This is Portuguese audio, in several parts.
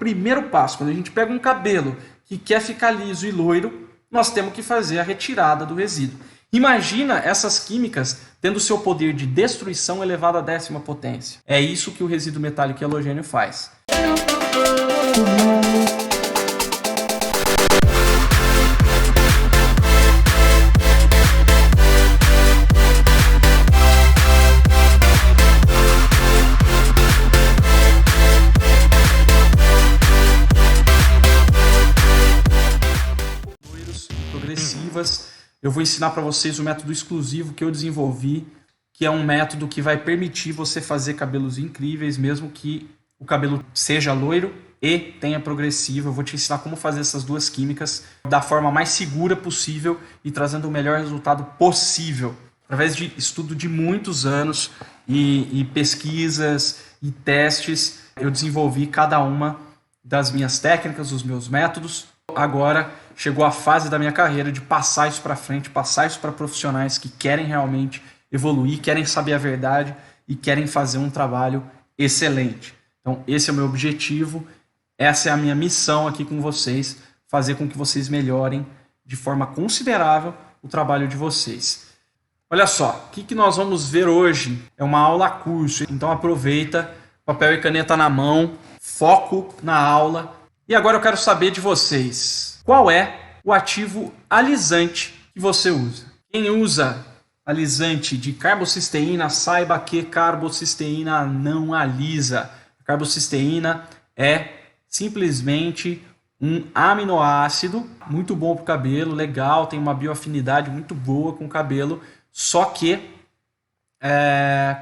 primeiro passo. Quando a gente pega um cabelo que quer ficar liso e loiro, nós temos que fazer a retirada do resíduo. Imagina essas químicas tendo seu poder de destruição elevado à 10ª potência. É isso que o resíduo metálico e halogênio faz. Progressivas. Eu vou ensinar para vocês o método exclusivo que eu desenvolvi, que é um método que vai permitir você fazer cabelos incríveis, mesmo que o cabelo seja loiro e tenha progressiva. Eu vou te ensinar como fazer essas duas químicas da forma mais segura possível e trazendo o melhor resultado possível. Através de estudo de muitos anos e pesquisas e testes, eu desenvolvi cada uma das minhas técnicas, os meus métodos. Agora chegou a fase da minha carreira de passar isso para frente, passar isso para profissionais que querem realmente evoluir, querem saber a verdade e querem fazer um trabalho excelente. Então esse é o meu objetivo, essa é a minha missão aqui com vocês, fazer com que vocês melhorem de forma considerável o trabalho de vocês. Olha só, o que nós vamos ver hoje é uma aula curso, então aproveita, papel e caneta na mão, foco na aula. E agora eu quero saber de vocês, qual é o ativo alisante que você usa? Quem usa alisante de carbocisteína, saiba que carbocisteína não alisa. A carbocisteína é simplesmente um aminoácido muito bom para o cabelo, legal, tem uma bioafinidade muito boa com o cabelo, só que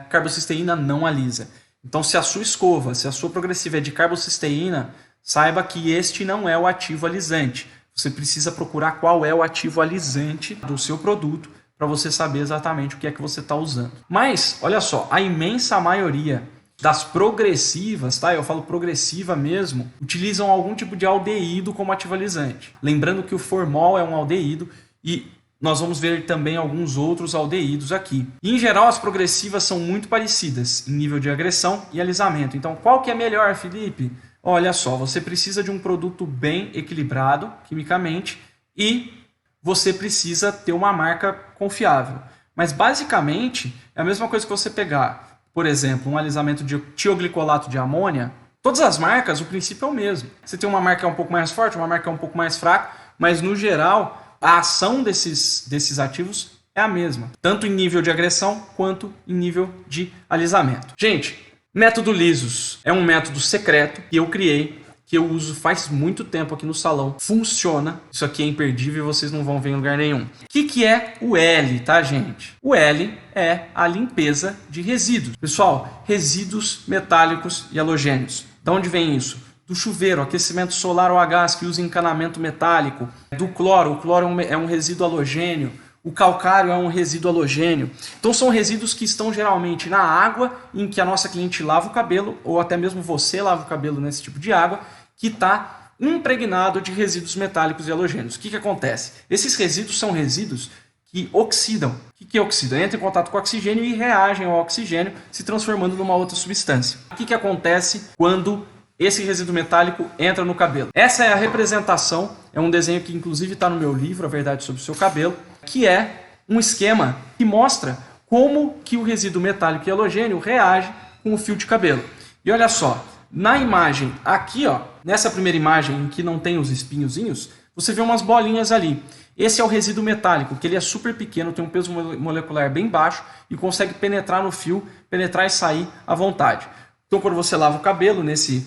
carbocisteína não alisa. Então se a sua escova, se a sua progressiva é de carbocisteína, saiba que este não é o ativo alisante. Você precisa procurar qual é o ativo alisante do seu produto para você saber exatamente o que é que você está usando. Mas, olha só, a imensa maioria das progressivas, tá? Eu falo progressiva mesmo, utilizam algum tipo de aldeído como ativo alisante. Lembrando que o formol é um aldeído e nós vamos ver também alguns outros aldeídos aqui. E, em geral, as progressivas são muito parecidas em nível de agressão e alisamento. Então, qual que é melhor, Felipe? Olha só, você precisa de um produto bem equilibrado quimicamente e você precisa ter uma marca confiável. Mas basicamente é a mesma coisa que você pegar, por exemplo, um alisamento de tioglicolato de amônia. Todas as marcas, o princípio é o mesmo. Você tem uma marca um pouco mais forte, uma marca um pouco mais fraca, mas no geral a ação desses ativos é a mesma, tanto em nível de agressão quanto em nível de alisamento. Gente, método Lisos é um método secreto que eu criei, que eu uso faz muito tempo aqui no salão. Funciona. Isso aqui é imperdível e vocês não vão ver em lugar nenhum. O que é o L, tá, gente? O L é a limpeza de resíduos. Pessoal, resíduos metálicos e halogênios. De onde vem isso? Do chuveiro, aquecimento solar ou a gás que usa encanamento metálico. Do cloro. O cloro é um resíduo halogênio. O calcário é um resíduo halogênio. Então são resíduos que estão geralmente na água em que a nossa cliente lava o cabelo, ou até mesmo você lava o cabelo nesse tipo de água, que está impregnado de resíduos metálicos e halogênios. O que acontece? Esses resíduos são resíduos que oxidam. O que oxidam? Entra em contato com o oxigênio e reagem ao oxigênio, se transformando numa outra substância. O que acontece quando esse resíduo metálico entra no cabelo? Essa é a representação, é um desenho que inclusive está no meu livro, A Verdade sobre o Seu Cabelo, que é um esquema que mostra como que o resíduo metálico e halogênio reage com o fio de cabelo. E olha só, na imagem aqui, ó, nessa primeira imagem em que não tem os espinhozinhos, você vê umas bolinhas ali. Esse é o resíduo metálico, que ele é super pequeno, tem um peso molecular bem baixo e consegue penetrar no fio, penetrar e sair à vontade. Então, quando você lava o cabelo,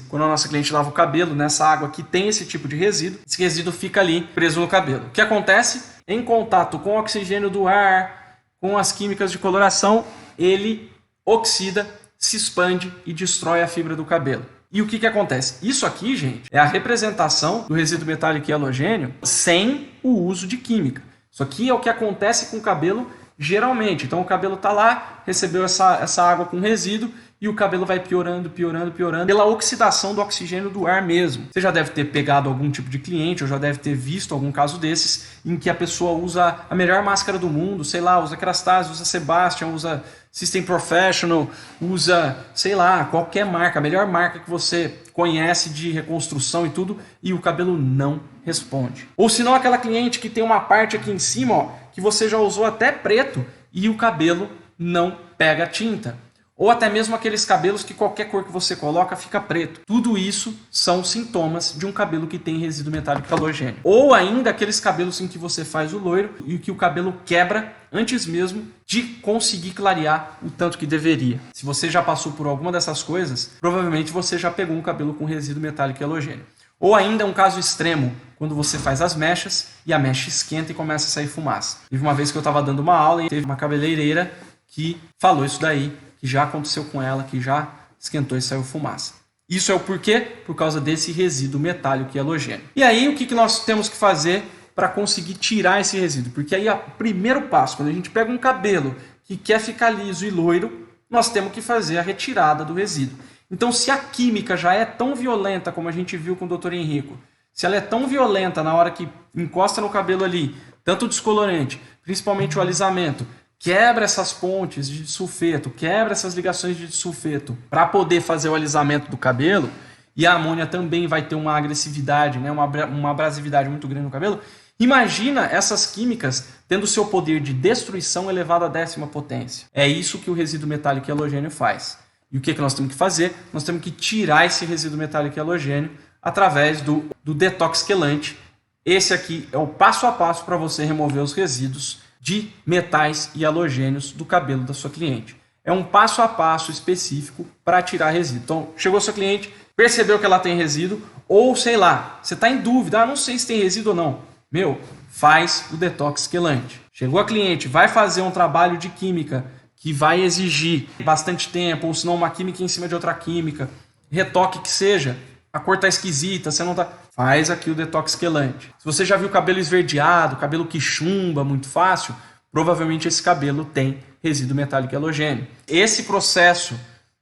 quando a nossa cliente lava o cabelo, nessa água que tem esse tipo de resíduo, esse resíduo fica ali preso no cabelo. O que acontece? Em contato com o oxigênio do ar, com as químicas de coloração, ele oxida, se expande e destrói a fibra do cabelo. E o que acontece? Isso aqui, gente, é a representação do resíduo metálico e halogênio sem o uso de química. Isso aqui é o que acontece com o cabelo geralmente. Então o cabelo está lá, recebeu essa água com resíduo, e o cabelo vai piorando, piorando, piorando pela oxidação do oxigênio do ar mesmo. Você já deve ter pegado algum tipo de cliente, ou já deve ter visto algum caso desses, em que a pessoa usa a melhor máscara do mundo, sei lá, usa Kerastase, usa Sebastian, usa System Professional, usa, sei lá, qualquer marca, a melhor marca que você conhece de reconstrução e tudo, e o cabelo não responde. Ou se não, aquela cliente que tem uma parte aqui em cima, ó, que você já usou até preto e o cabelo não pega tinta. Ou até mesmo aqueles cabelos que qualquer cor que você coloca fica preto. Tudo isso são sintomas de um cabelo que tem resíduo metálico halogênio. Ou ainda aqueles cabelos em que você faz o loiro e que o cabelo quebra antes mesmo de conseguir clarear o tanto que deveria. Se você já passou por alguma dessas coisas, provavelmente você já pegou um cabelo com resíduo metálico halogênio. Ou ainda um caso extremo, quando você faz as mechas e a mecha esquenta e começa a sair fumaça. Teve uma vez que eu estava dando uma aula e teve uma cabeleireira que falou isso daí, que já aconteceu com ela, que já esquentou e saiu fumaça. Isso é o porquê? Por causa desse resíduo metálico e halogênio. E aí, o que nós temos que fazer para conseguir tirar esse resíduo? Porque aí, o primeiro passo, quando a gente pega um cabelo que quer ficar liso e loiro, nós temos que fazer a retirada do resíduo. Então, se a química já é tão violenta, como a gente viu com o Dr. Henrico, se ela é tão violenta na hora que encosta no cabelo ali, tanto o descolorante, principalmente o alisamento, quebra essas pontes de sulfeto, quebra essas ligações de sulfeto para poder fazer o alisamento do cabelo, e a amônia também vai ter uma agressividade, né, uma abrasividade muito grande no cabelo. Imagina essas químicas tendo seu poder de destruição elevado à 10ª potência. É isso que o resíduo metálico e halogênio faz. E o que nós temos que fazer? Nós temos que tirar esse resíduo metálico e halogênio através do detox quelante. Esse aqui é o passo a passo para você remover os resíduos de metais e halogênios do cabelo da sua cliente. É um passo a passo específico para tirar resíduo. Então, chegou a sua cliente, percebeu que ela tem resíduo, ou sei lá, você está em dúvida, não sei se tem resíduo ou não. Faz o detox quelante. Chegou a cliente, vai fazer um trabalho de química que vai exigir bastante tempo, ou se não uma química em cima de outra química, retoque que seja, a cor tá esquisita, você não tá... Faz aqui o detox quelante. Se você já viu cabelo esverdeado, cabelo que chumba muito fácil, provavelmente esse cabelo tem resíduo metálico e halogênio. Esse processo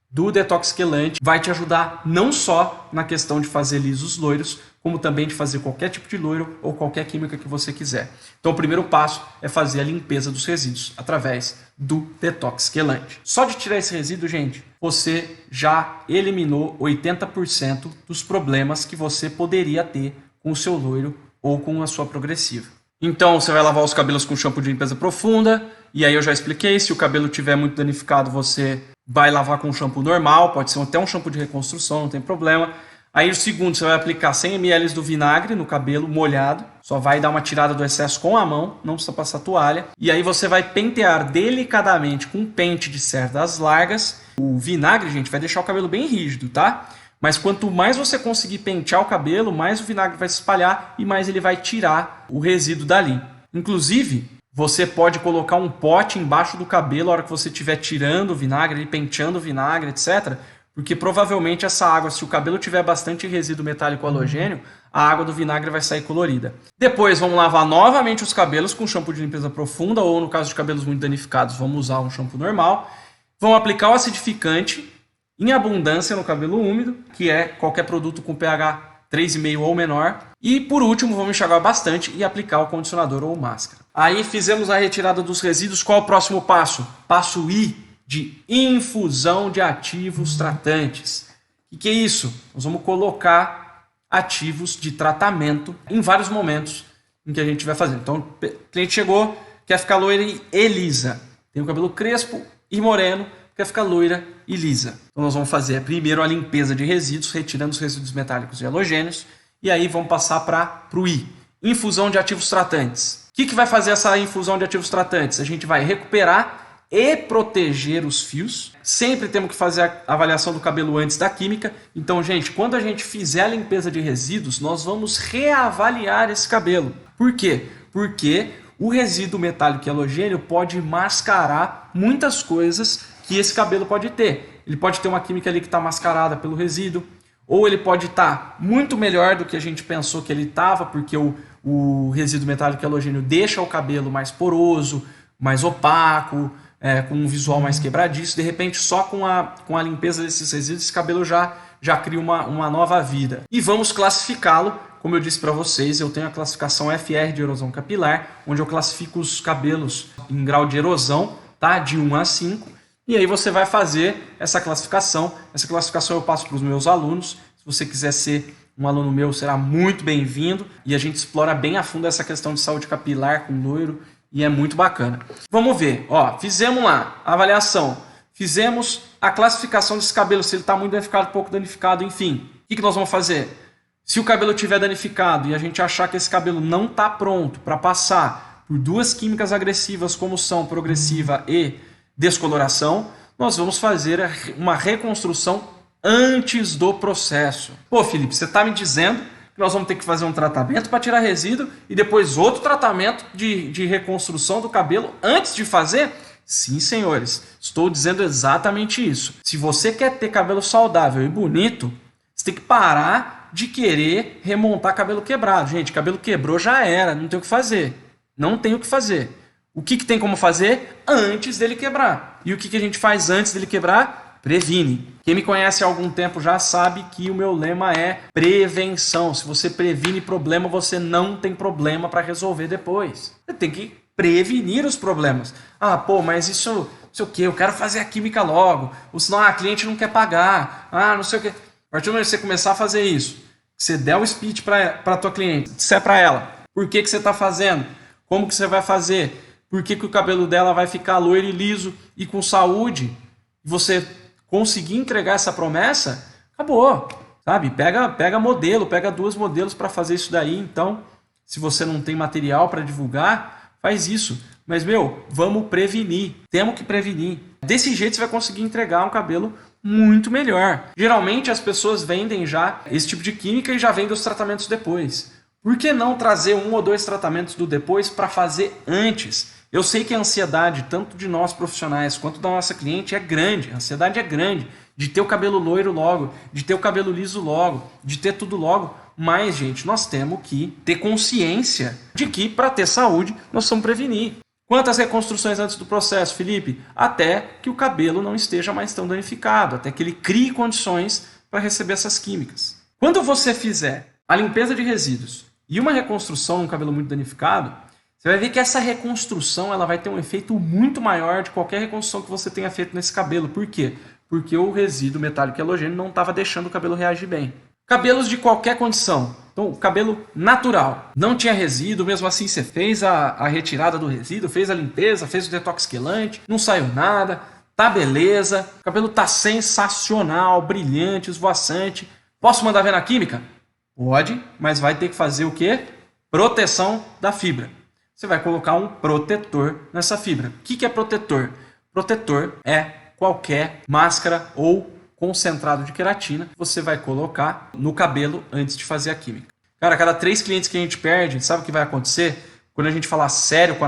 do detox quelante vai te ajudar não só na questão de fazer lisos loiros, como também de fazer qualquer tipo de loiro ou qualquer química que você quiser. Então o primeiro passo é fazer a limpeza dos resíduos através do detox quelante. Só de tirar esse resíduo, gente, você já eliminou 80% dos problemas que você poderia ter com o seu loiro ou com a sua progressiva. Então você vai lavar os cabelos com shampoo de limpeza profunda, e aí eu já expliquei, se o cabelo estiver muito danificado, você vai lavar com um shampoo normal, pode ser até um shampoo de reconstrução, não tem problema. Aí o segundo, você vai aplicar 100 ml do vinagre no cabelo molhado, só vai dar uma tirada do excesso com a mão, não precisa passar toalha. E aí você vai pentear delicadamente com um pente de cerdas largas. O vinagre, gente, vai deixar o cabelo bem rígido, tá? Mas quanto mais você conseguir pentear o cabelo, mais o vinagre vai se espalhar e mais ele vai tirar o resíduo dali. Inclusive, você pode colocar um pote embaixo do cabelo na hora que você estiver tirando o vinagre e penteando o vinagre, etc., porque provavelmente essa água, se o cabelo tiver bastante resíduo metálico halogênio, a água do vinagre vai sair colorida. Depois vamos lavar novamente os cabelos com shampoo de limpeza profunda, ou no caso de cabelos muito danificados, vamos usar um shampoo normal. Vamos aplicar o acidificante em abundância no cabelo úmido, que é qualquer produto com pH 3,5 ou menor. E por último, vamos enxaguar bastante e aplicar o condicionador ou máscara. Aí fizemos a retirada dos resíduos. Qual é o próximo passo? Passo I, de infusão de ativos tratantes. O que é isso? Nós vamos colocar ativos de tratamento em vários momentos em que a gente vai fazer. Então, o cliente chegou, quer ficar loira e lisa. Tem o cabelo crespo e moreno, quer ficar loira e lisa. Então, nós vamos fazer primeiro a limpeza de resíduos, retirando os resíduos metálicos e halogênios, e aí vamos passar para o I, infusão de ativos tratantes. O que vai fazer essa infusão de ativos tratantes? A gente vai recuperar e proteger os fios. Sempre temos que fazer a avaliação do cabelo antes da química. Então, gente, quando a gente fizer a limpeza de resíduos, nós vamos reavaliar esse cabelo. Por quê? Porque o resíduo metálico e halogênio pode mascarar muitas coisas que esse cabelo pode ter. Ele pode ter uma química ali que está mascarada pelo resíduo, ou ele pode estar muito melhor do que a gente pensou que ele estava, porque o resíduo metálico e halogênio deixa o cabelo mais poroso, mais opaco, com um visual mais quebradiço. De repente, só com a limpeza desses resíduos, esse cabelo já cria uma nova vida. E vamos classificá-lo. Como eu disse para vocês, eu tenho a classificação FR de erosão capilar, onde eu classifico os cabelos em grau de erosão, tá? De 1 a 5. E aí você vai fazer essa classificação. Essa classificação eu passo para os meus alunos. Se Se você quiser ser um aluno meu, será muito bem-vindo. E a gente explora bem a fundo essa questão de saúde capilar com loiro e é muito bacana. Vamos ver, ó, fizemos lá a avaliação, fizemos a classificação desse cabelo, se ele está muito danificado, pouco danificado, enfim. O que nós vamos fazer? Se o cabelo estiver danificado e a gente achar que esse cabelo não está pronto para passar por duas químicas agressivas como são progressiva e descoloração, nós vamos fazer uma reconstrução antes do processo. Pô, Felipe, você está me dizendo que nós vamos ter que fazer um tratamento para tirar resíduo e depois outro tratamento de reconstrução do cabelo antes de fazer? Sim, senhores, estou dizendo exatamente isso. Se você quer ter cabelo saudável e bonito, você tem que parar de querer remontar cabelo quebrado. Gente, cabelo quebrou já era, não tem o que fazer. Não tem o que fazer. O que tem como fazer antes dele quebrar? E o que a gente faz antes dele quebrar? Previne. Quem me conhece há algum tempo já sabe que o meu lema é prevenção. Se você previne problema, você não tem problema para resolver depois. Você tem que prevenir os problemas. Ah, pô, mas isso, não sei o que, eu quero fazer a química logo. Ou senão a cliente não quer pagar. Ah, não sei o que. A partir do momento que você começar a fazer isso, você der o speech para a tua cliente, disser para ela por que você está fazendo, como que você vai fazer, por que o cabelo dela vai ficar loiro e liso e com saúde, e você conseguir entregar essa promessa, acabou, sabe? Pega modelo, pega 2 modelos para fazer isso daí. Então, se você não tem material para divulgar, faz isso. Mas, vamos prevenir. Temos que prevenir. Desse jeito você vai conseguir entregar um cabelo muito melhor. Geralmente as pessoas vendem já esse tipo de química e já vendem os tratamentos depois. Por que não trazer 1 ou 2 tratamentos do depois para fazer antes? Eu sei que a ansiedade, tanto de nós profissionais quanto da nossa cliente, é grande. A ansiedade é grande de ter o cabelo loiro logo, de ter o cabelo liso logo, de ter tudo logo. Mas, gente, nós temos que ter consciência de que, para ter saúde, nós vamos prevenir. Quantas reconstruções antes do processo, Felipe? Até que o cabelo não esteja mais tão danificado, até que ele crie condições para receber essas químicas. Quando você fizer a limpeza de resíduos e uma reconstrução num cabelo muito danificado, você vai ver que essa reconstrução ela vai ter um efeito muito maior de qualquer reconstrução que você tenha feito nesse cabelo. Por quê? Porque o resíduo metálico e halogênio não estava deixando o cabelo reagir bem. Cabelos de qualquer condição. Então, o cabelo natural. Não tinha resíduo, mesmo assim você fez a retirada do resíduo, fez a limpeza, fez o detox quelante, não saiu nada, tá beleza, o cabelo tá sensacional, brilhante, esvoaçante. Posso mandar ver na química? Pode, mas vai ter que fazer o quê? Proteção da fibra. Você vai colocar um protetor nessa fibra. O que é protetor? Protetor é qualquer máscara ou concentrado de queratina que você vai colocar no cabelo antes de fazer a química. Cara, a cada 3 clientes que a gente perde, sabe o que vai acontecer? Quando a gente falar sério com a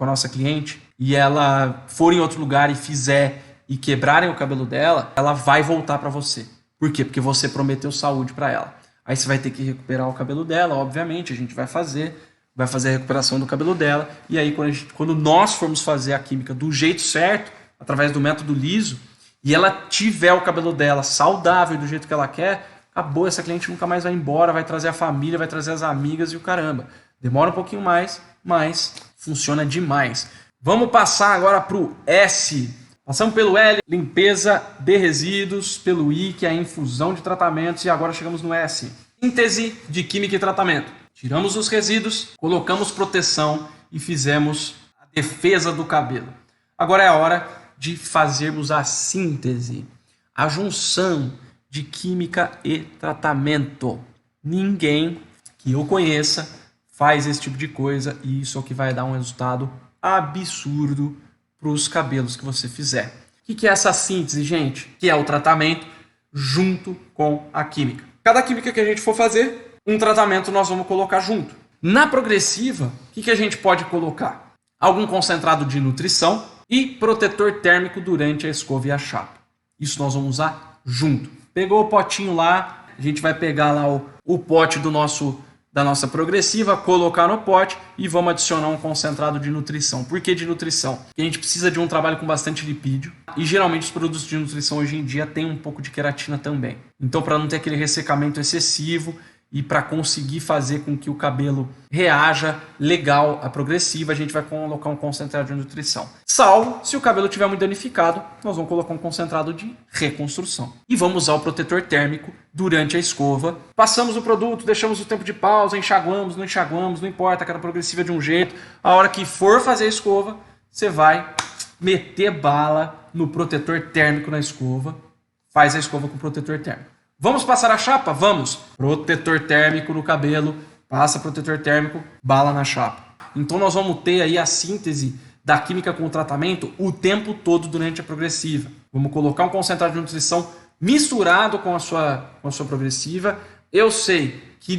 nossa cliente e ela for em outro lugar e fizer e quebrarem o cabelo dela, ela vai voltar para você. Por quê? Porque você prometeu saúde para ela. Aí você vai ter que recuperar o cabelo dela, obviamente, a gente vai fazer a recuperação do cabelo dela, e aí quando nós formos fazer a química do jeito certo, através do método liso, e ela tiver o cabelo dela saudável do jeito que ela quer, acabou, essa cliente nunca mais vai embora, vai trazer a família, vai trazer as amigas e o caramba. Demora um pouquinho mais, mas funciona demais. Vamos passar agora para o S. Passamos pelo L, limpeza de resíduos, pelo I, que é a infusão de tratamentos, e agora chegamos no S. Síntese de química e tratamento. Tiramos os resíduos, colocamos proteção e fizemos a defesa do cabelo. Agora é a hora de fazermos a síntese, a junção de química e tratamento. Ninguém que eu conheça faz esse tipo de coisa e isso é o que vai dar um resultado absurdo para os cabelos que você fizer. O que é essa síntese, gente? Que é o tratamento junto com a química. Cada química que a gente for fazer, um tratamento nós vamos colocar junto. Na progressiva, o que a gente pode colocar? Algum concentrado de nutrição e protetor térmico durante a escova e a chapa. Isso nós vamos usar junto. Pegou o potinho lá, a gente vai pegar lá o pote da nossa progressiva, colocar no pote e vamos adicionar um concentrado de nutrição. Por que de nutrição? Porque a gente precisa de um trabalho com bastante lipídio e geralmente os produtos de nutrição hoje em dia têm um pouco de queratina também. Então, para não ter aquele ressecamento excessivo e para conseguir fazer com que o cabelo reaja legal à progressiva, a gente vai colocar um concentrado de nutrição. Salvo se o cabelo estiver muito danificado, nós vamos colocar um concentrado de reconstrução. E vamos usar o protetor térmico durante a escova. Passamos o produto, deixamos o tempo de pausa, enxaguamos, não importa, cada progressiva é de um jeito. A hora que for fazer a escova, você vai meter bala no protetor térmico na escova. Faz a escova com o protetor térmico. Vamos passar a chapa? Vamos! Protetor térmico no cabelo, passa protetor térmico, bala na chapa. Então nós vamos ter aí a síntese da química com o tratamento o tempo todo durante a progressiva. Vamos colocar um concentrado de nutrição misturado com a sua progressiva. Eu sei que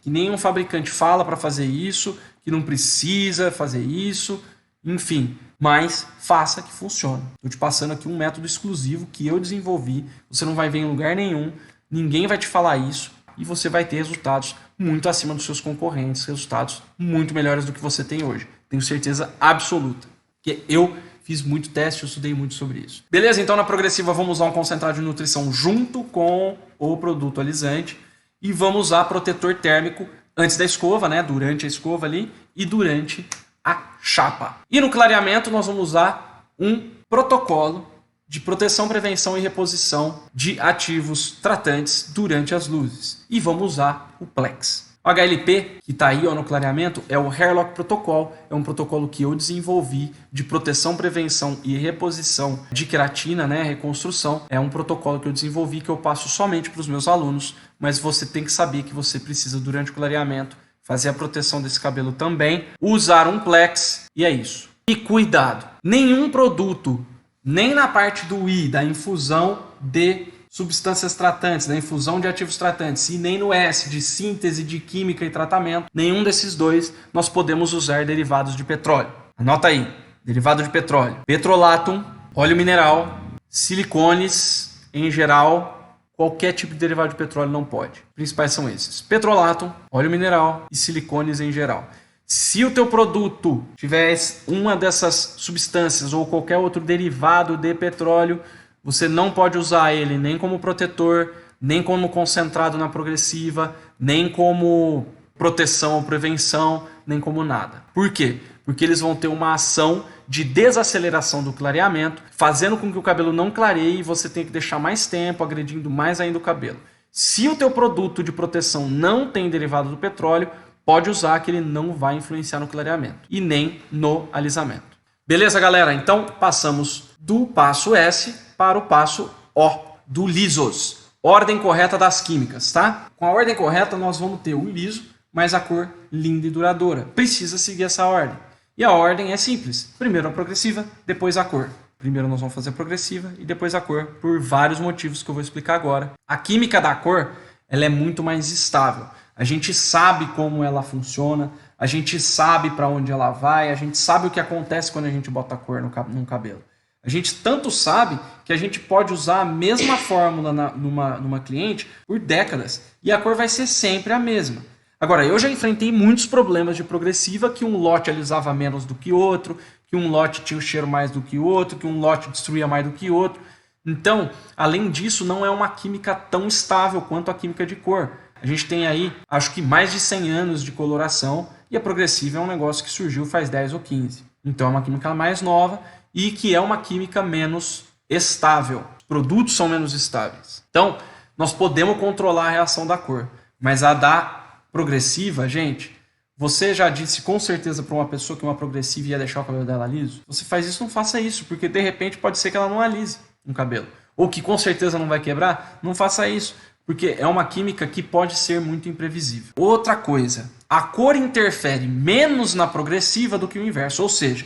nenhum fabricante fala para fazer isso, que não precisa fazer isso, enfim, mas faça que funcione. Estou te passando aqui um método exclusivo que eu desenvolvi, você não vai ver em lugar nenhum, ninguém vai te falar isso e você vai ter resultados muito acima dos seus concorrentes, resultados muito melhores do que você tem hoje. Tenho certeza absoluta, porque eu fiz muito teste, eu estudei muito sobre isso. Beleza? Então na progressiva vamos usar um concentrado de nutrição junto com o produto alisante e vamos usar protetor térmico antes da escova, né? Durante a escova ali e durante a chapa. E no clareamento nós vamos usar um protocolo de proteção, prevenção e reposição de ativos tratantes durante as luzes. E vamos usar o Plex. O HLP, que está aí no clareamento, é o Hair Lock Protocol. É um protocolo que eu desenvolvi de proteção, prevenção e reposição de queratina, né, reconstrução. É um protocolo que eu desenvolvi que eu passo somente para os meus alunos, mas você tem que saber que você precisa, durante o clareamento, fazer a proteção desse cabelo também, usar um Plex e é isso. E cuidado, nenhum produto, nem na parte do I, da infusão de substâncias tratantes, da infusão de ativos tratantes, e nem no S, de síntese de química e tratamento, nenhum desses dois nós podemos usar derivados de petróleo. Anota aí, derivado de petróleo, petrolatum, óleo mineral, silicones em geral. Qualquer tipo de derivado de petróleo não pode. Os principais são esses: petrolatum, óleo mineral e silicones em geral. Se o teu produto tiver uma dessas substâncias ou qualquer outro derivado de petróleo, você não pode usar ele nem como protetor, nem como concentrado na progressiva, nem como proteção ou prevenção, nem como nada. Por quê? Porque eles vão ter uma ação de desaceleração do clareamento, fazendo com que o cabelo não clareie e você tenha que deixar mais tempo, agredindo mais ainda o cabelo. Se o teu produto de proteção não tem derivado do petróleo, pode usar, que ele não vai influenciar no clareamento e nem no alisamento. Beleza, galera? Então passamos do passo S para o passo O, do lisos. Ordem correta das químicas, tá? Com a ordem correta nós vamos ter o liso, mas a cor linda e duradoura. Precisa seguir essa ordem. E a ordem é simples. Primeiro a progressiva, depois a cor. Primeiro nós vamos fazer a progressiva e depois a cor, por vários motivos que eu vou explicar agora. A química da cor, ela é muito mais estável. A gente sabe como ela funciona, a gente sabe para onde ela vai, a gente sabe o que acontece quando a gente bota a cor no cabelo. A gente tanto sabe que a gente pode usar a mesma fórmula numa cliente por décadas e a cor vai ser sempre a mesma. Agora, eu já enfrentei muitos problemas de progressiva, que um lote alisava menos do que outro, que um lote tinha o cheiro mais do que o outro, que um lote destruía mais do que o outro. Então, além disso, não é uma química tão estável quanto a química de cor. A gente tem aí, acho que mais de 100 anos de coloração, e a progressiva é um negócio que surgiu faz 10 ou 15. Então é uma química mais nova e que é uma química menos estável. Os produtos são menos estáveis. Então, nós podemos controlar a reação da cor, mas a da progressiva, gente, você já disse com certeza para uma pessoa que uma progressiva ia deixar o cabelo dela liso? Você faz isso, não faça isso, porque de repente pode ser que ela não alise um cabelo. Ou que com certeza não vai quebrar, não faça isso, porque é uma química que pode ser muito imprevisível. Outra coisa, a cor interfere menos na progressiva do que o inverso, ou seja,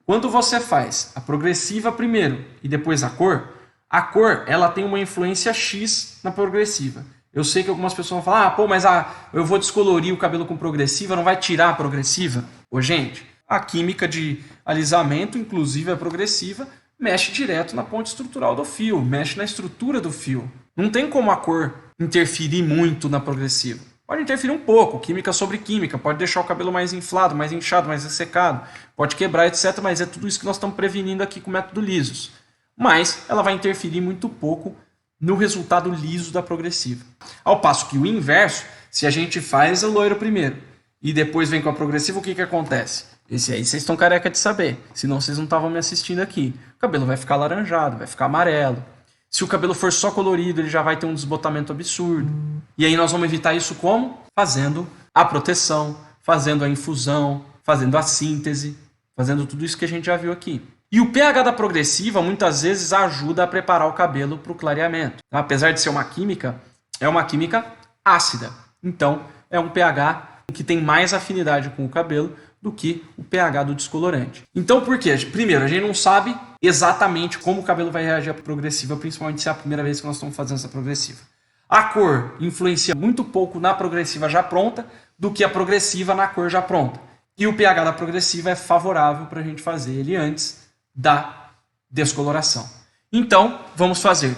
quando você faz a progressiva primeiro e depois a cor ela tem uma influência X na progressiva. Eu sei que algumas pessoas vão falar, mas eu vou descolorir o cabelo com progressiva, não vai tirar a progressiva? Ô, gente, a química de alisamento, inclusive a progressiva, mexe direto na ponte estrutural do fio, mexe na estrutura do fio. Não tem como a cor interferir muito na progressiva. Pode interferir um pouco, química sobre química, pode deixar o cabelo mais inflado, mais inchado, mais ressecado, pode quebrar, etc. Mas é tudo isso que nós estamos prevenindo aqui com o método lisos. Mas ela vai interferir muito pouco no resultado liso da progressiva. Ao passo que o inverso, Se a gente faz o loiro primeiro e depois vem com a progressiva, o que acontece? Esse aí vocês estão careca de saber, senão vocês não estavam me assistindo aqui. O cabelo vai ficar alaranjado, vai ficar amarelo. Se o cabelo for só colorido, ele já vai ter um desbotamento absurdo. E aí nós vamos evitar isso como? Fazendo a proteção, fazendo a infusão, fazendo a síntese, fazendo tudo isso que a gente já viu aqui. E o pH da progressiva muitas vezes ajuda a preparar o cabelo para o clareamento. Apesar de ser uma química, é uma química ácida. Então, é um pH que tem mais afinidade com o cabelo do que o pH do descolorante. Então, por quê? Primeiro, a gente não sabe exatamente como o cabelo vai reagir à progressiva, principalmente se é a primeira vez que nós estamos fazendo essa progressiva. A cor influencia muito pouco na progressiva já pronta do que a progressiva na cor já pronta. E o pH da progressiva é favorável para a gente fazer ele antes da descoloração. Então, vamos fazer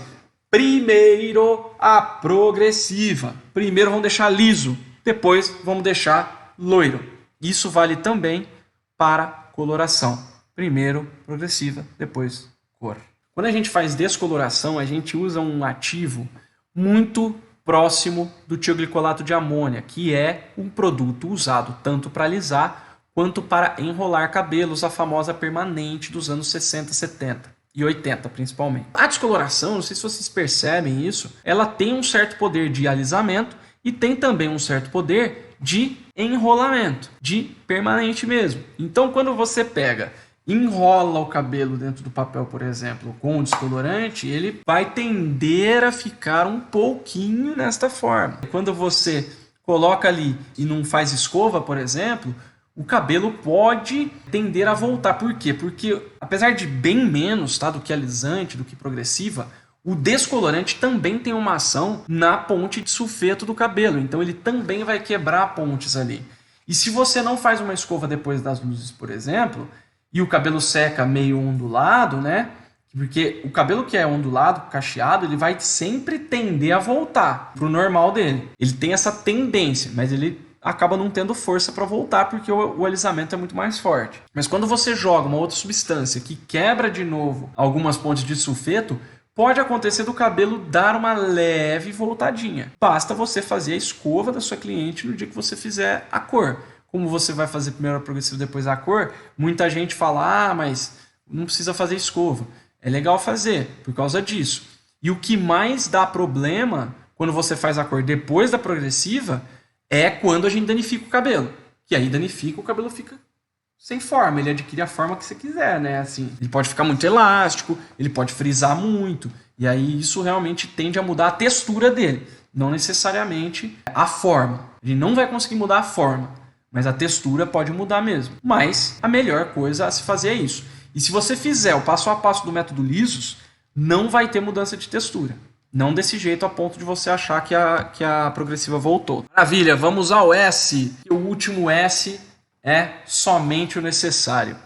primeiro a progressiva. Primeiro vamos deixar liso, depois vamos deixar loiro. Isso vale também para coloração. Primeiro progressiva, depois cor. Quando a gente faz descoloração, a gente usa um ativo muito próximo do tioglicolato de amônia, que é um produto usado tanto para alisar quanto para enrolar cabelos, a famosa permanente dos anos 60, 70 e 80 principalmente. A descoloração, não sei se vocês percebem isso, ela tem um certo poder de alisamento e tem também um certo poder de enrolamento, de permanente mesmo. Então, quando você pega, enrola o cabelo dentro do papel, por exemplo, com o descolorante, ele vai tender a ficar um pouquinho nesta forma. Quando você coloca ali e não faz escova, por exemplo, o cabelo pode tender a voltar. Por quê? Porque, apesar de bem menos, tá, do que alisante, do que progressiva, o descolorante também tem uma ação na ponte de sulfeto do cabelo, então ele também vai quebrar pontes ali. E se você não faz uma escova depois das luzes, por exemplo, e o cabelo seca meio ondulado, né? Porque o cabelo que é ondulado, cacheado, ele vai sempre tender a voltar pro normal dele. Ele tem essa tendência, mas ele acaba não tendo força para voltar porque o alisamento é muito mais forte. Mas quando você joga uma outra substância que quebra de novo algumas pontes de sulfeto, pode acontecer do cabelo dar uma leve voltadinha. Basta você fazer a escova da sua cliente no dia que você fizer a cor. Como você vai fazer primeiro a progressiva e depois a cor, muita gente fala, mas não precisa fazer escova. É legal fazer por causa disso. E o que mais dá problema quando você faz a cor depois da progressiva é quando a gente danifica o cabelo. Que aí danifica, o cabelo fica sem forma, ele adquire a forma que você quiser, né? Assim, ele pode ficar muito elástico, ele pode frisar muito, e aí isso realmente tende a mudar a textura dele, não necessariamente a forma. Ele não vai conseguir mudar a forma, mas a textura pode mudar mesmo. Mas a melhor coisa a se fazer é isso. E se você fizer o passo a passo do método lisos, não vai ter mudança de textura. Não desse jeito a ponto de você achar que a progressiva voltou. Maravilha, vamos ao S. O último S é somente o necessário.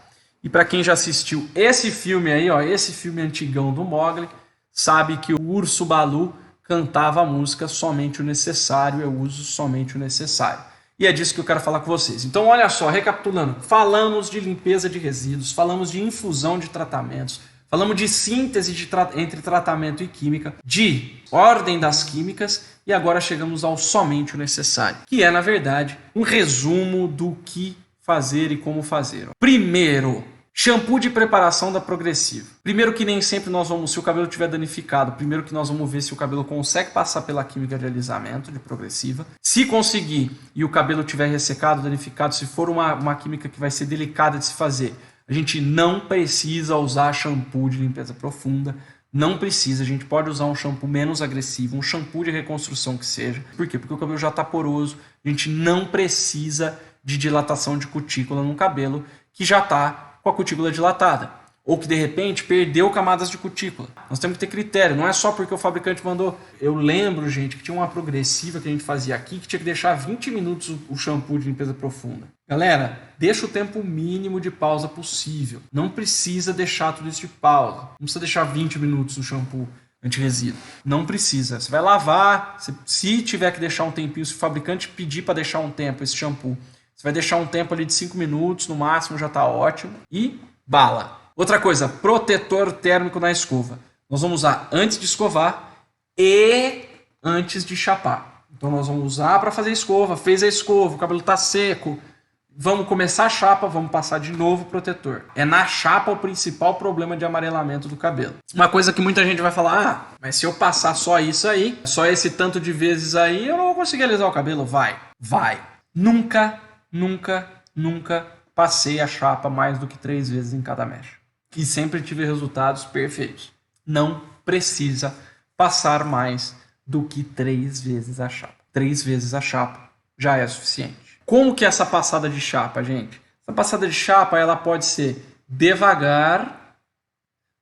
E para quem já assistiu esse filme aí, ó, esse filme antigão do Mowgli, sabe que o Urso Balu cantava a música Somente o Necessário, eu uso somente o necessário. E é disso que eu quero falar com vocês. Então, olha só, recapitulando, falamos de limpeza de resíduos, falamos de infusão de tratamentos, falamos de síntese entre tratamento e química, de ordem das químicas, e agora chegamos ao somente o necessário, que é, na verdade, um resumo do que fazer e como fazer. Primeiro, shampoo de preparação da progressiva. Primeiro que nem sempre nós vamos, se o cabelo estiver danificado, primeiro que nós vamos ver se o cabelo consegue passar pela química de alisamento de progressiva. Se conseguir e o cabelo estiver ressecado, danificado, se for uma química que vai ser delicada de se fazer, a gente não precisa usar shampoo de limpeza profunda. Não precisa, a gente pode usar um shampoo menos agressivo, um shampoo de reconstrução que seja. Por quê? Porque o cabelo já está poroso, a gente não precisa de dilatação de cutícula no cabelo que já está com a cutícula dilatada. Ou que de repente perdeu camadas de cutícula. Nós temos que ter critério, não é só porque o fabricante mandou. Eu lembro, gente, que tinha uma progressiva que a gente fazia aqui que tinha que deixar 20 minutos o shampoo de limpeza profunda. Galera, deixa o tempo mínimo de pausa possível. Não precisa deixar tudo isso de pausa. Não precisa deixar 20 minutos o shampoo anti-resíduo. Não precisa. Você vai lavar, se tiver que deixar um tempinho, se o fabricante pedir para deixar um tempo esse shampoo, você vai deixar um tempo ali de 5 minutos, no máximo já está ótimo. E bala. Outra coisa, protetor térmico na escova. Nós vamos usar antes de escovar e antes de chapar. Então nós vamos usar para fazer escova. Fez a escova, o cabelo está seco. Vamos começar a chapa, vamos passar de novo o protetor. É na chapa o principal problema de amarelamento do cabelo. Uma coisa que muita gente vai falar, mas se eu passar só isso aí, só esse tanto de vezes aí, eu não vou conseguir alisar o cabelo. Vai. Nunca passei a chapa mais do que 3 vezes em cada mecha. E sempre tive resultados perfeitos. Não precisa passar mais do que 3 vezes a chapa. 3 vezes a chapa já é suficiente. Como que é essa passada de chapa, gente? Essa passada de chapa, ela pode ser devagar,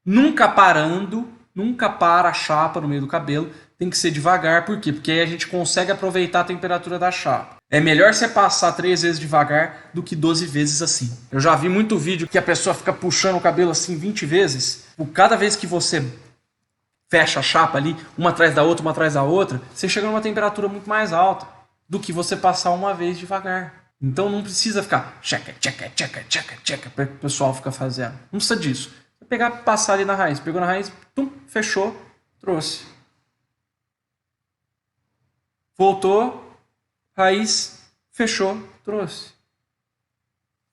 nunca parando, nunca para a chapa no meio do cabelo. Tem que ser devagar, por quê? Porque aí a gente consegue aproveitar a temperatura da chapa. É melhor você passar 3 vezes devagar do que 12 vezes assim. Eu já vi muito vídeo que a pessoa fica puxando o cabelo assim 20 vezes. Por cada vez que você fecha a chapa ali, uma atrás da outra, você chega numa temperatura muito mais alta do que você passar uma vez devagar. Então não precisa ficar tcheca, para o pessoal ficar fazendo. Não precisa disso. Você pegar e passar ali na raiz. Pegou na raiz, tum, fechou, trouxe. Voltou, raiz, fechou, trouxe.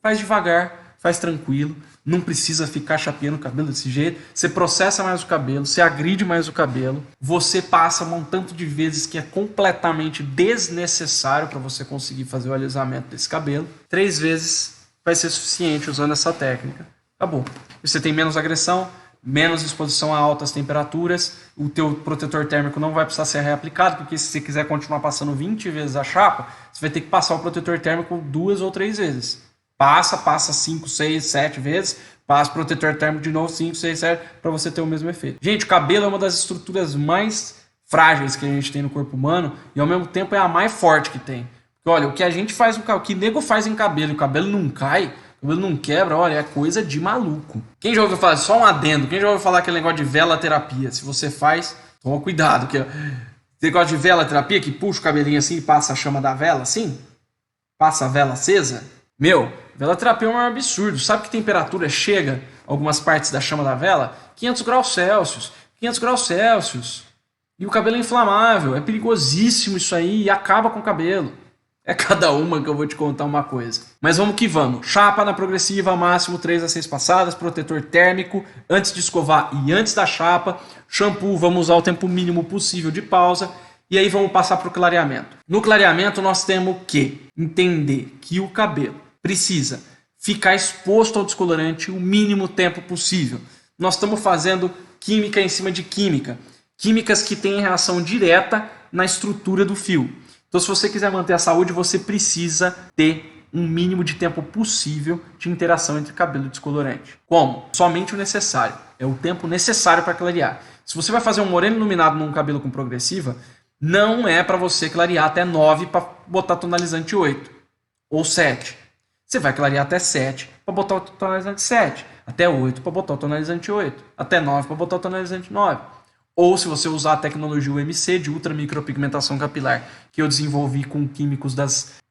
Faz devagar, faz tranquilo. Não precisa ficar chapeando o cabelo desse jeito. Você processa mais o cabelo, você agride mais o cabelo. Você passa um tanto de vezes que é completamente desnecessário para você conseguir fazer o alisamento desse cabelo. 3 vezes vai ser suficiente usando essa técnica. Acabou. Você tem menos agressão, menos exposição a altas temperaturas. O teu protetor térmico não vai precisar ser reaplicado, porque se você quiser continuar passando 20 vezes a chapa, você vai ter que passar o protetor térmico 2 ou 3 vezes. Passa 5, 6, 7 vezes, passa o protetor térmico de novo 5, 6, 7, para você ter o mesmo efeito. Gente, o cabelo é uma das estruturas mais frágeis que a gente tem no corpo humano e ao mesmo tempo é a mais forte que tem. Porque olha, o que a gente faz, o que nego faz em cabelo e o cabelo não cai, o cabelo não quebra, olha, é coisa de maluco. Quem já ouviu falar, só um adendo, quem já ouviu falar aquele negócio de vela terapia? Se você faz, toma cuidado, que esse negócio de vela terapia que puxa o cabelinho assim e passa a chama da vela assim, passa a vela acesa, vela terapia é um absurdo. Sabe que temperatura chega algumas partes da chama da vela? 500 graus Celsius. 500 graus Celsius. E o cabelo é inflamável. É perigosíssimo isso aí e acaba com o cabelo. É cada uma que eu vou te contar uma coisa. Mas vamos que vamos. Chapa na progressiva, máximo 3 a 6 passadas. Protetor térmico antes de escovar e antes da chapa. Shampoo, vamos usar o tempo mínimo possível de pausa. E aí vamos passar para o clareamento. No clareamento nós temos que entender que o cabelo precisa ficar exposto ao descolorante o mínimo tempo possível. Nós estamos fazendo química em cima de química. Químicas que têm reação direta na estrutura do fio. Então, se você quiser manter a saúde, você precisa ter um mínimo de tempo possível de interação entre cabelo e descolorante. Como? Somente o necessário. É o tempo necessário para clarear. Se você vai fazer um moreno iluminado num cabelo com progressiva, não é para você clarear até 9 para botar tonalizante 8 ou 7. Você vai clarear até 7 para botar o tonalizante 7, até 8 para botar o tonalizante 8, até 9 para botar o tonalizante 9. Ou se você usar a tecnologia UMC de ultramicropigmentação capilar, que eu desenvolvi com químicos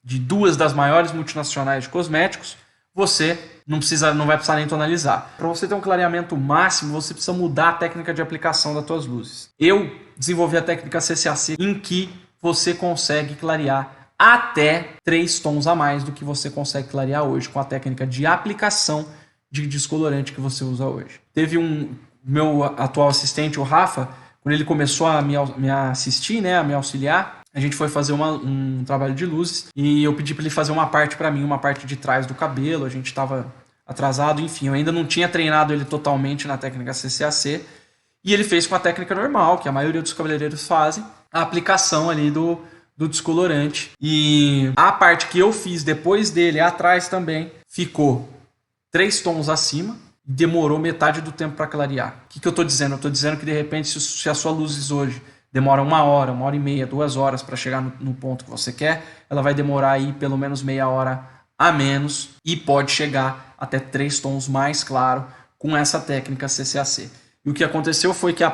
de 2 das maiores multinacionais de cosméticos, você não vai precisar nem tonalizar. Para você ter um clareamento máximo, você precisa mudar a técnica de aplicação das suas luzes. Eu desenvolvi a técnica CCAC em que você consegue clarear até 3 tons a mais do que você consegue clarear hoje com a técnica de aplicação de descolorante que você usa hoje. Teve meu atual assistente, o Rafa, quando ele começou a me assistir, né, a me auxiliar, a gente foi fazer um trabalho de luzes e eu pedi para ele fazer uma parte para mim, uma parte de trás do cabelo, a gente estava atrasado, enfim, eu ainda não tinha treinado ele totalmente na técnica CCAC e ele fez com a técnica normal, que a maioria dos cabeleireiros fazem, a aplicação ali do descolorante. E a parte que eu fiz depois dele, atrás também, ficou 3 tons acima e demorou metade do tempo para clarear. O que eu estou dizendo? Eu estou dizendo que de repente se a sua luz hoje demora 1 hora, 1 hora e meia, 2 horas para chegar no ponto que você quer, ela vai demorar aí pelo menos meia hora a menos e pode chegar até 3 tons mais claro com essa técnica CCAC. E o que aconteceu foi que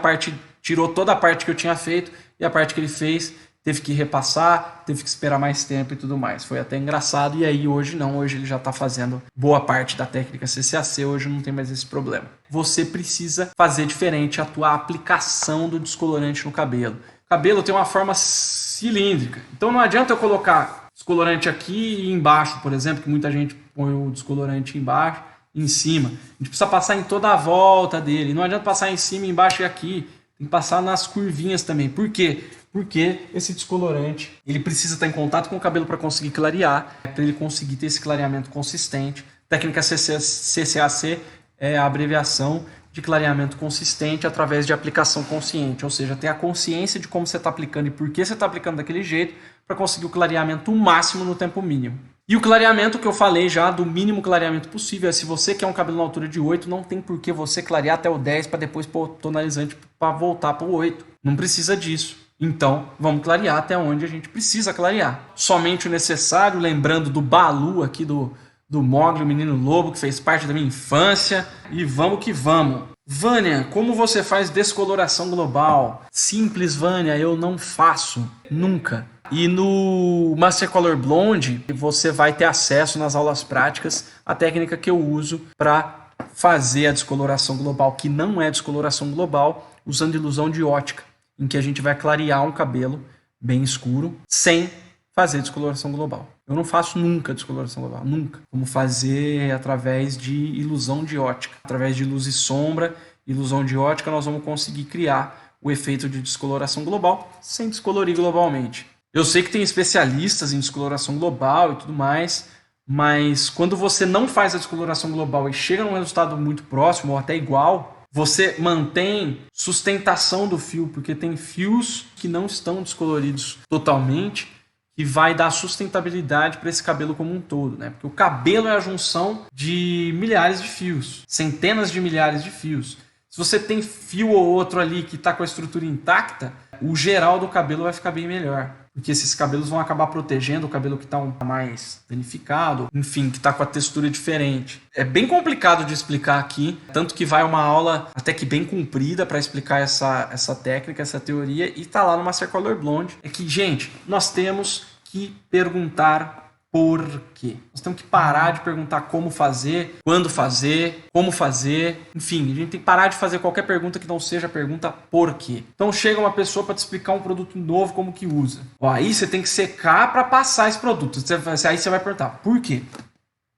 tirou toda a parte que eu tinha feito e a parte que ele fez teve que repassar, teve que esperar mais tempo e tudo mais. Foi até engraçado e aí hoje não, hoje ele já está fazendo boa parte da técnica CCAC, hoje não tem mais esse problema. Você precisa fazer diferente a tua aplicação do descolorante no cabelo. cabelo tem uma forma cilíndrica. Então não adianta eu colocar descolorante aqui e embaixo, por exemplo, que muita gente põe o descolorante embaixo e em cima. A gente precisa passar em toda a volta dele. Não adianta passar em cima, embaixo e aqui. Tem que passar nas curvinhas também. Por quê? Porque esse descolorante ele precisa estar em contato com o cabelo para conseguir clarear, para ele conseguir ter esse clareamento consistente. Técnica CCAC é a abreviação de clareamento consistente através de aplicação consciente, ou seja, ter a consciência de como você está aplicando e por que você está aplicando daquele jeito para conseguir o clareamento máximo no tempo mínimo. E o clareamento que eu falei já, do mínimo clareamento possível, é se você quer um cabelo na altura de 8, não tem por que você clarear até o 10 para depois pôr tonalizante para voltar para o 8. Não precisa disso. Então, vamos clarear até onde a gente precisa clarear. Somente o necessário, lembrando do Balu aqui do Mowgli, o Menino Lobo, que fez parte da minha infância. E vamos que vamos. Vânia, como você faz descoloração global? Simples, Vânia, eu não faço. Nunca. E no Master Color Blonde, você vai ter acesso nas aulas práticas à técnica que eu uso para fazer a descoloração global, que não é descoloração global, usando ilusão de ótica, em que a gente vai clarear um cabelo bem escuro sem fazer descoloração global. Eu não faço nunca descoloração global, nunca. Vamos fazer através de ilusão de ótica. Através de luz e sombra, ilusão de ótica, nós vamos conseguir criar o efeito de descoloração global sem descolorir globalmente. Eu sei que tem especialistas em descoloração global e tudo mais, mas quando você não faz a descoloração global e chega num resultado muito próximo ou até igual, você mantém sustentação do fio, porque tem fios que não estão descoloridos totalmente, que vai dar sustentabilidade para esse cabelo como um todo, né? Porque o cabelo é a junção de milhares de fios, centenas de milhares de fios. Se você tem fio ou outro ali que está com a estrutura intacta, o geral do cabelo vai ficar bem melhor. Porque esses cabelos vão acabar protegendo o cabelo que está mais danificado, enfim, que está com a textura diferente. É bem complicado de explicar aqui, tanto que vai uma aula até que bem comprida para explicar essa técnica, essa teoria, e está lá no Master Color Blonde. É que, gente, nós temos que perguntar por quê. Nós temos que parar de perguntar como fazer, quando fazer, como fazer. Enfim, a gente tem que parar de fazer qualquer pergunta que não seja a pergunta por quê. Então chega uma pessoa para te explicar um produto novo, como que usa. Ó, aí você tem que secar para passar esse produto. Aí você vai perguntar, por quê?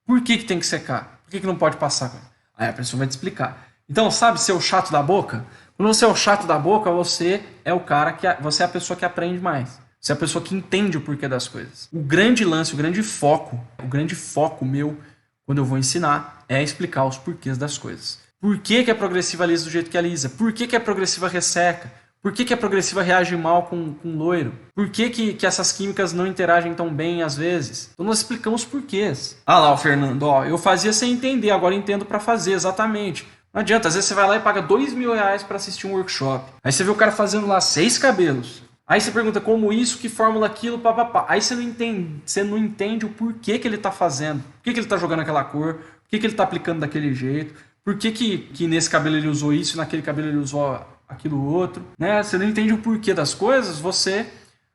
Por que tem que secar? Por que não pode passar? Aí a pessoa vai te explicar. Então, sabe ser o chato da boca? Quando você é o chato da boca, você é o cara você é a pessoa que aprende mais. Você é a pessoa que entende o porquê das coisas. O grande lance, o grande foco meu, quando eu vou ensinar, é explicar os porquês das coisas. Por que a progressiva lisa do jeito que é lisa? Por que a progressiva resseca? Por que a progressiva reage mal com loiro? Por que essas químicas não interagem tão bem às vezes? Então nós explicamos porquês. Ah lá, o Fernando, ó, eu fazia sem entender, agora entendo para fazer, exatamente. Não adianta, às vezes você vai lá e paga R$2.000 para assistir um workshop. Aí você vê o cara fazendo lá 6 cabelos. Aí você pergunta como isso, que fórmula aquilo, papapá. Aí você não entende o porquê que ele está fazendo. Por que ele está jogando aquela cor? Por que ele está aplicando daquele jeito? Por que nesse cabelo ele usou isso e naquele cabelo ele usou aquilo outro? Né? Você não entende o porquê das coisas, você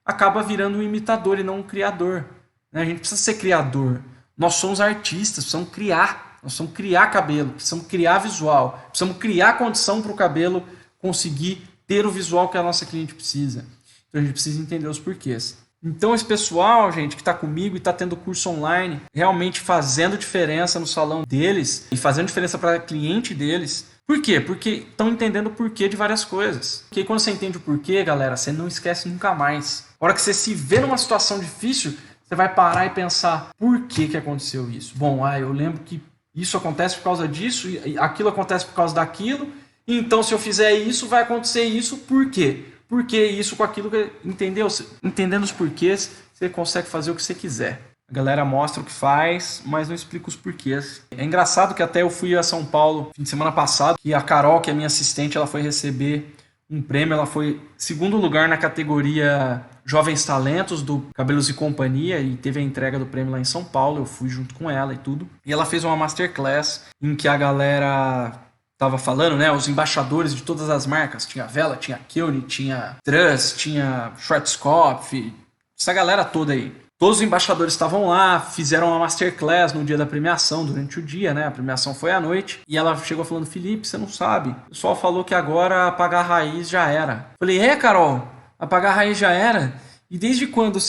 acaba virando um imitador e não um criador. Né? A gente precisa ser criador. Nós somos artistas, precisamos criar. Nós precisamos criar cabelo, precisamos criar visual. Precisamos criar condição para o cabelo conseguir ter o visual que a nossa cliente precisa. Então a gente precisa entender os porquês. Então esse pessoal, gente, que está comigo e está tendo curso online, realmente fazendo diferença no salão deles e fazendo diferença para cliente deles. Por quê? Porque estão entendendo o porquê de várias coisas. Porque quando você entende o porquê, galera, você não esquece nunca mais. A hora que você se vê numa situação difícil, você vai parar e pensar, por que aconteceu isso? Bom, eu lembro que isso acontece por causa disso, e aquilo acontece por causa daquilo, então se eu fizer isso, vai acontecer isso, por quê? Porque isso com aquilo, entendeu? Entendendo os porquês, você consegue fazer o que você quiser. A galera mostra o que faz, mas não explica os porquês. É engraçado que até eu fui a São Paulo fim de semana passado, e a Carol, que é minha assistente, ela foi receber um prêmio. Ela foi segundo lugar na categoria Jovens Talentos do Cabelos e Companhia, e teve a entrega do prêmio lá em São Paulo. Eu fui junto com ela e tudo. E ela fez uma masterclass em que a galera tava falando, né, os embaixadores de todas as marcas, tinha Vela, tinha Keone, tinha Truss, tinha Schwarzkopf, essa galera toda aí. Todos os embaixadores estavam lá, fizeram uma masterclass no dia da premiação, durante o dia, né, a premiação foi à noite, e ela chegou falando, Felipe, você não sabe, o pessoal falou que agora apagar a raiz já era. Falei, Carol, apagar a raiz já era. E desde quando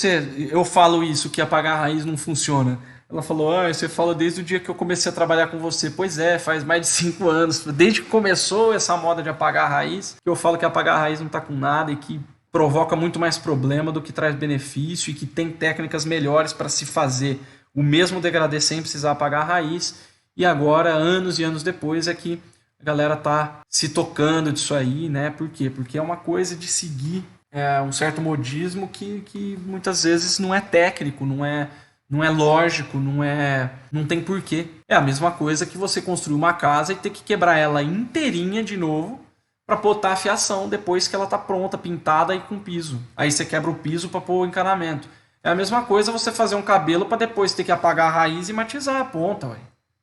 eu falo isso, que apagar a raiz não funciona? Ela falou, você fala desde o dia que eu comecei a trabalhar com você. Pois é, faz mais de 5 anos. Desde que começou essa moda de apagar a raiz, que eu falo que apagar a raiz não tá com nada e que provoca muito mais problema do que traz benefício e que tem técnicas melhores para se fazer o mesmo degradê sem precisar apagar a raiz. E agora, anos e anos depois, é que a galera tá se tocando disso aí, né? Por quê? Porque é uma coisa de seguir um certo modismo que muitas vezes não é técnico, não é lógico, não tem porquê. É a mesma coisa que você construir uma casa e ter que quebrar ela inteirinha de novo para botar a fiação depois que ela tá pronta, pintada e com piso. Aí você quebra o piso para pôr o encanamento. É a mesma coisa você fazer um cabelo para depois ter que apagar a raiz e matizar a ponta, ué.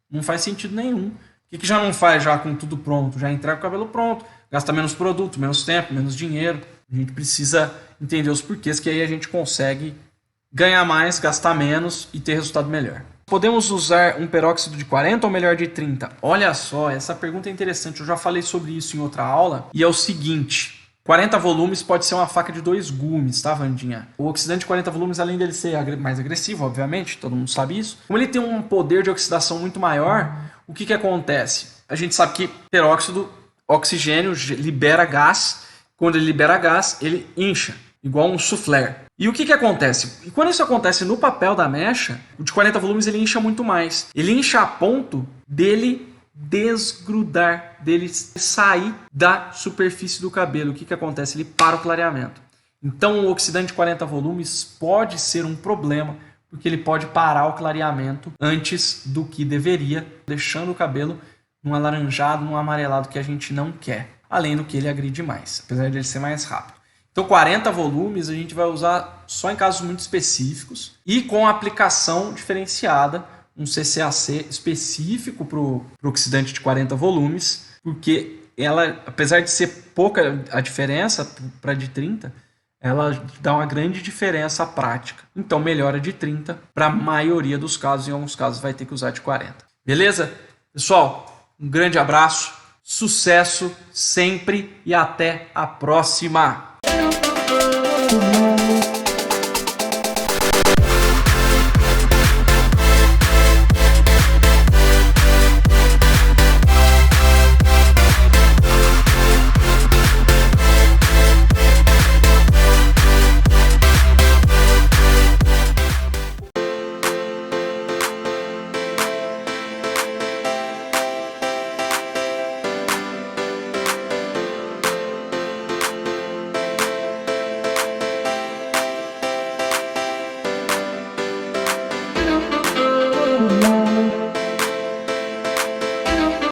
Não faz sentido nenhum. Por que já não faz já com tudo pronto? Já entrega o cabelo pronto, gasta menos produto, menos tempo, menos dinheiro. A gente precisa entender os porquês, que aí a gente consegue ganhar mais, gastar menos e ter resultado melhor. Podemos usar um peróxido de 40 ou melhor de 30? Olha só, essa pergunta é interessante. Eu já falei sobre isso em outra aula. E é o seguinte, 40 volumes pode ser uma faca de 2 gumes, tá, Vandinha? O oxidante de 40 volumes, além dele ser mais agressivo, obviamente, todo mundo sabe isso. Como ele tem um poder de oxidação muito maior, o que acontece? A gente sabe que peróxido, oxigênio, libera gás. Quando ele libera gás, ele incha, igual um soufflé. E o que acontece? E quando isso acontece no papel da mecha, o de 40 volumes ele incha muito mais. Ele incha a ponto dele desgrudar, dele sair da superfície do cabelo. O que acontece? Ele para o clareamento. Então o oxidante de 40 volumes pode ser um problema, porque ele pode parar o clareamento antes do que deveria, deixando o cabelo num alaranjado, num amarelado que a gente não quer. Além do que ele agride mais, apesar de ele ser mais rápido. Então 40 volumes a gente vai usar só em casos muito específicos e com aplicação diferenciada, um CCAC específico para o oxidante de 40 volumes, porque ela, apesar de ser pouca a diferença para de 30, ela dá uma grande diferença prática. Então melhora de 30 para a maioria dos casos, em alguns casos vai ter que usar de 40. Beleza? Pessoal, um grande abraço, sucesso sempre e até a próxima!